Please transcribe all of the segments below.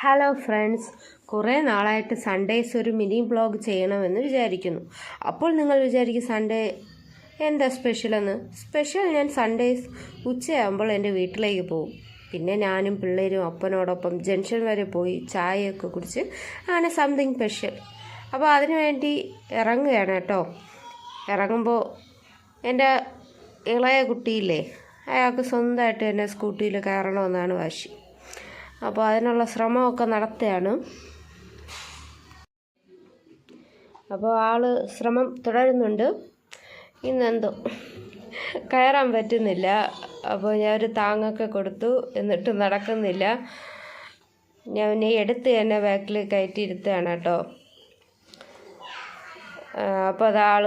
Hello friends, കുറേ നാളായിട്ട് Sundays ഒരു മിനി വ്ളോഗ് ചെയ്യണമെന്ന് വിചാരിക്കുന്നു. അപ്പോൾ നിങ്ങൾ വിചാരിക്കും സൺഡേ എന്താ സ്പെഷ്യലെന്ന്. സ്പെഷ്യൽ ഞാൻ സൺഡേസ് ഉച്ചയാകുമ്പോൾ എൻ്റെ വീട്ടിലേക്ക് പോകും. പിന്നെ ഞാനും പിള്ളേരും അപ്പനോടൊപ്പം ജംഗ്ഷൻ വരെ പോയി ചായയൊക്കെ കുടിച്ച് അങ്ങനെ സംതിങ് സ്പെഷ്യൽ. അപ്പോൾ അതിനു വേണ്ടി ഇറങ്ങുകയാണ് കേട്ടോ. ഇറങ്ങുമ്പോൾ എൻ്റെ ഇളയ കുട്ടിയില്ലേ, അയാൾക്ക് സ്വന്തമായിട്ട് തന്നെ സ്കൂട്ടിയിൽ കയറണമെന്നാണ് വാശി. അപ്പോൾ അതിനുള്ള ശ്രമമൊക്കെ നടത്തുകയാണ്. അപ്പോൾ ആൾ ശ്രമം തുടരുന്നുണ്ട്. ഇന്നെന്തോ കയറാൻ പറ്റുന്നില്ല. അപ്പോൾ ഞാൻ ഒരു താങ്ങൊക്കെ കൊടുത്തു, എന്നിട്ട് നടക്കുന്നില്ല. ഞാൻ എടുത്ത് തന്നെ ബാക്കിൽ കയറ്റിയിരുത്തുകയാണ് കേട്ടോ. അപ്പോൾ അതാൾ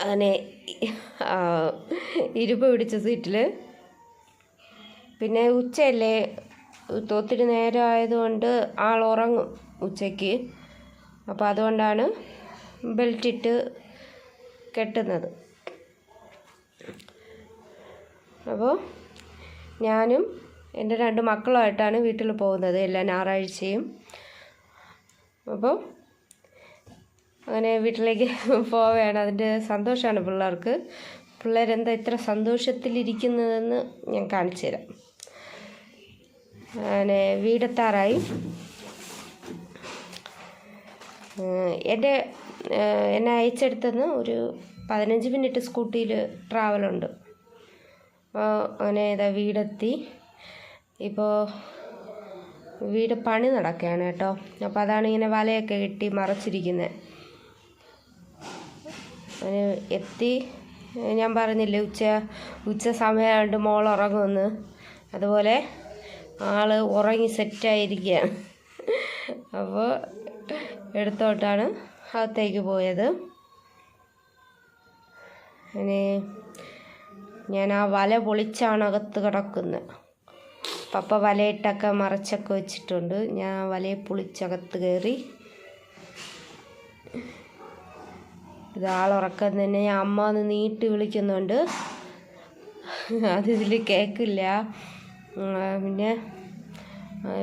അങ്ങനെ ഇരുമ്പ് പിടിച്ച സീറ്റിൽ. പിന്നെ ഉച്ചയല്ലേ, ഒത്തിരി നേരം ആയതുകൊണ്ട് ആൾ ഉറങ്ങും ഉച്ചയ്ക്ക്. അപ്പോൾ അതുകൊണ്ടാണ് ബെൽറ്റിട്ട് കെട്ടുന്നത്. അപ്പോൾ ഞാനും എൻ്റെ 2 മക്കളുമായിട്ടാണ് വീട്ടിൽ പോകുന്നത് എല്ലാ ഞായറാഴ്ചയും. അപ്പോൾ അങ്ങനെ വീട്ടിലേക്ക് പോവുകയാണ്. അതിൻ്റെ സന്തോഷമാണ് പിള്ളേർക്ക്. പിള്ളേരെന്താ ഇത്ര സന്തോഷത്തിലിരിക്കുന്നതെന്ന് ഞാൻ കാണിച്ചു തരാം. അങ്ങനെ വീടെത്താറായി. എന്നെ അയച്ചെടുത്തുനിന്ന് ഒരു 15 മിനിറ്റ് സ്കൂട്ടിയിൽ ട്രാവലുണ്ട്. അപ്പോൾ അങ്ങനെ ഇതാ വീടെത്തി. ഇപ്പോൾ വീട് പണി നടക്കുകയാണ് കേട്ടോ. അപ്പോൾ അതാണ് ഇങ്ങനെ വലയൊക്കെ കെട്ടി മറച്ചിരിക്കുന്നത്. അങ്ങനെ എത്തി. ഞാൻ പറഞ്ഞില്ലേ ഉച്ച സമയമായിട്ട് മോൾ ഉറങ്ങുമെന്ന്. അതുപോലെ ആൾ ഉറങ്ങി സെറ്റായിരിക്കുകയാണ്. അപ്പോൾ എടുത്തോട്ടാണ് അകത്തേക്ക് പോയത്. അങ്ങനെ ഞാൻ ആ വല പൊളിച്ചാണ് അകത്ത് കിടക്കുന്നത്. പപ്പ വലയിട്ടൊക്കെ മറച്ചൊക്കെ വെച്ചിട്ടുണ്ട്. ഞാൻ വലയെ പൊളിച്ചകത്ത് കയറി. ഇതാളുറക്കം തന്നെ. ഞാൻ അമ്മ ഒന്ന് നീട്ടി വിളിക്കുന്നുണ്ട്, അതിൽ കേൾക്കില്ല. പിന്നെ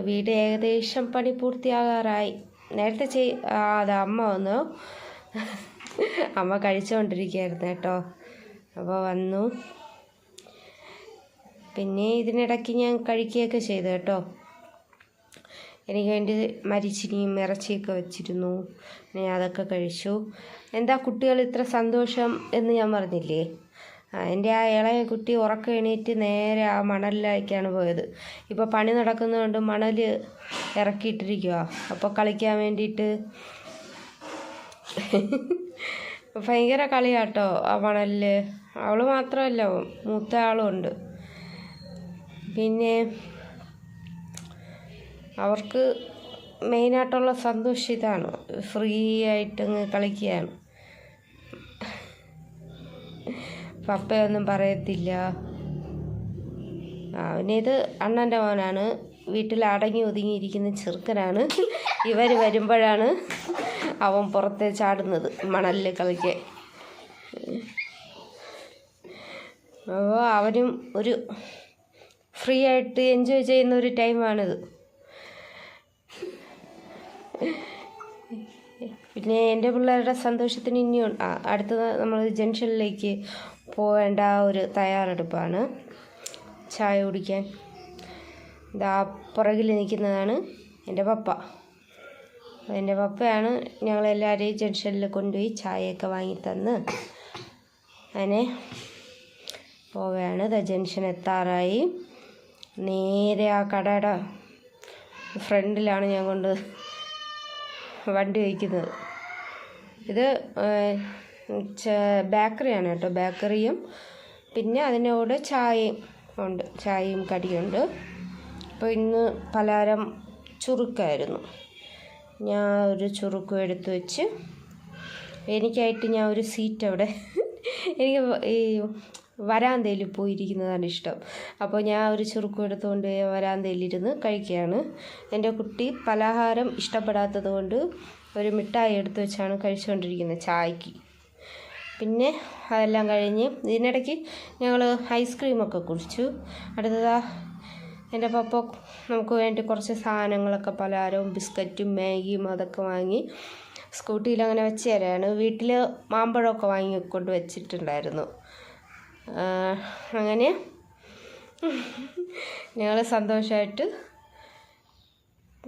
വീട് ഏകദേശം പണി പൂർത്തിയാകാറായി. നേരത്തെ അത് അമ്മ വന്നു. അമ്മ കഴിച്ചുകൊണ്ടിരിക്കുകയായിരുന്നു കേട്ടോ. അപ്പോൾ വന്നു. പിന്നെ ഇതിനിടയ്ക്ക് ഞാൻ കഴിക്കുകയൊക്കെ ചെയ്തു കേട്ടോ. എനിക്ക് വേണ്ടി മരിച്ചിനിയും ഇറച്ചിയൊക്കെ വെച്ചിരുന്നു. ഞാൻ അതൊക്കെ കഴിച്ചു. എന്താ കുട്ടികൾ ഇത്ര സന്തോഷം എന്ന് ഞാൻ പറഞ്ഞില്ലേ. എൻ്റെ ആ ഇളയ കുട്ടി ഉറക്കം എണീറ്റ് നേരെ ആ മണലിലേക്കാണ് പോയത്. ഇപ്പോൾ പണി നടക്കുന്നതുകൊണ്ട് മണൽ ഇറക്കിയിട്ടിരിക്കുക. അപ്പോൾ കളിക്കാൻ വേണ്ടിയിട്ട് ഭയങ്കര കളിയാട്ടോ ആ മണലിൽ. അവൾ മാത്രമല്ല, മൂത്ത ആളും ഉണ്ട്. പിന്നെ അവർക്ക് മെയിനായിട്ടുള്ള സന്തോഷം ഇതാണ്, ഫ്രീ ആയിട്ടങ്ങ് കളിക്കുകയാണ്. പപ്പയൊന്നും പറയത്തില്ല. അവനിത് അണ്ണൻ്റെ മോനാണ്. വീട്ടിൽ അടങ്ങി ഒതുങ്ങിയിരിക്കുന്ന ചെറുക്കനാണ്. ഇവർ വരുമ്പോഴാണ് അവൻ പുറത്തെ ചാടുന്നത് മണലിൽ കളിക്കാൻ. അപ്പോൾ അവനും ഒരു ഫ്രീ ആയിട്ട് എൻജോയ് ചെയ്യുന്ന ഒരു ടൈമാണിത്. പിന്നെ എൻ്റെ പിള്ളേരുടെ സന്തോഷത്തിന് ഇനിയും അടുത്തത് നമ്മൾ ജംഗ്ഷനിലേക്ക് പോവേണ്ട ഒരു തയ്യാറെടുപ്പാണ്. ചായ കുടിക്കാൻ ഇതാ പുറകിൽ നിൽക്കുന്നതാണ് എൻ്റെ പപ്പ. എൻ്റെ പപ്പയാണ് ഞങ്ങളെല്ലാവരെയും ജംഗ്ഷനിൽ കൊണ്ടുപോയി ചായയൊക്കെ വാങ്ങിത്തന്ന് അങ്ങനെ പോവുകയാണ്. ജംഗ്ഷൻ എത്താറായി. നേരെ ആ കടയുടെ ഫ്രണ്ടിലാണ് ഞാൻ കൊണ്ട് വണ്ടി വയ്ക്കുന്നത്. ഇത് ബേക്കറിയാണ് കേട്ടോ. ബേക്കറിയും പിന്നെ അതിൻ്റെ കൂടെ ചായയും ഉണ്ട്, ചായയും കടിയുണ്ട്. അപ്പോൾ ഇന്ന് പലഹാരം ചുറുക്കായിരുന്നു. ഞാൻ ഒരു ചുറുക്കും എടുത്ത് വെച്ച് എനിക്കായിട്ട് ഞാൻ ഒരു സീറ്റ് അവിടെ എനിക്ക് ഈ വരാന്തയിൽ പോയിരിക്കുന്നതാണ് ഇഷ്ടം. അപ്പോൾ ഞാൻ ഒരു ചുറുക്കും എടുത്തുകൊണ്ട് വരാന്തയിലിരുന്ന് കഴിക്കുകയാണ്. എൻ്റെ കുട്ടി പലഹാരം ഇഷ്ടപ്പെടാത്തത് കൊണ്ട് ഒരു മിഠായി എടുത്ത് വെച്ചാണ് കഴിച്ചുകൊണ്ടിരിക്കുന്നത് ചായക്ക്. പിന്നെ അതെല്ലാം കഴിഞ്ഞ് ഇതിനിടയ്ക്ക് ഞങ്ങൾ ഐസ്ക്രീമൊക്കെ കുടിച്ചു. അടുത്തതാ എൻ്റെ പപ്പ നമുക്ക് വേണ്ടി കുറച്ച് സാധനങ്ങളൊക്കെ പലഹാരവും ബിസ്ക്കറ്റും മാഗിയും അതൊക്കെ വാങ്ങി സ്കൂട്ടിയിൽ അങ്ങനെ വെച്ച് തരാണ്. വീട്ടിൽ മാമ്പഴമൊക്കെ വാങ്ങിക്കൊണ്ട് വെച്ചിട്ടുണ്ടായിരുന്നു. അങ്ങനെ ഞങ്ങൾ സന്തോഷമായിട്ട്